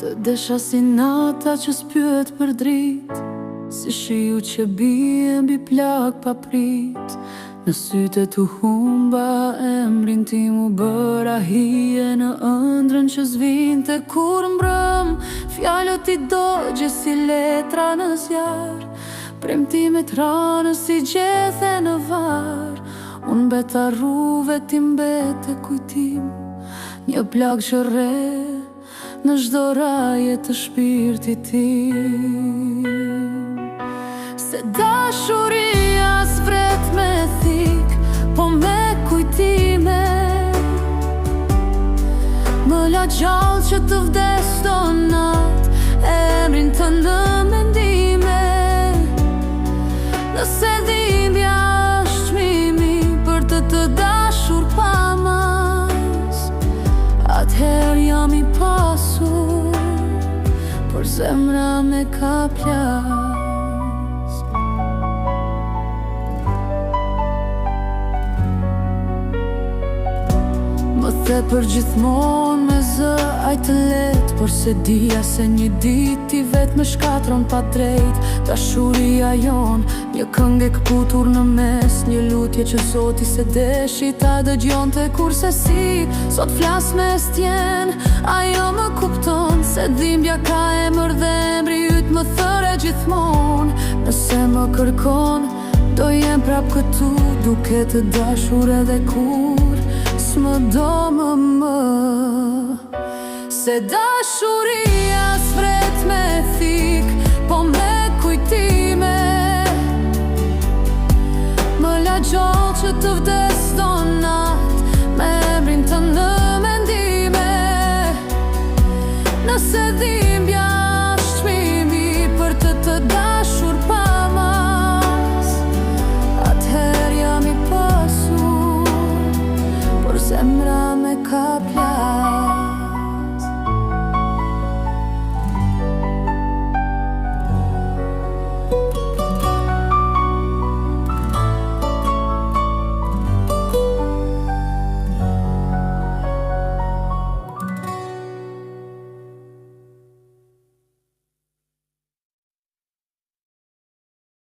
Të desha si nata që s'pyet për drit, si shiu që bie mbi plak pa prit. Në syte tu humba emrin tim u bëra hije në ëndrën që zvinte kur mbrëm. Fjallët i dogje si letra në zjar, premtimet ranë si gjethe në var. Unë beta rruve ti mbete kujtim, një plak që re në çdo raje të shpirtit tim. Se dashuria s'vret me thik, po me kujtime. Më la gjallë që të vdes do nat, emrin të në mendime. Nëse dhimbja është çmimi për të dashur pa mas, atëherë jam i pasur, por zemra me ka plas. Më the për gjithmon me zë aj të let, por se dija se një dit ti vet më shkatron pa drejt. Dashuria jon, një këngë e këputur në mes, një lutje që Zoti se deshi ta dëgjonte. Kurse si sot flas me stjen, ajo më kupton se dhimbja ka emër dhe emri yt më thëre gjithmon. Nëse më kërkon, do jem prap këtu, duke të dashur edhe kur s'më do më. Se dashuria s'vret me thik, po me kujtime. Më la gjallë që të vdes do nat, me emrin të në mendime. Nëse dhimbja është çmimi për të dashur pa mas, atëherë jam i pasur, por zemra me ka plas.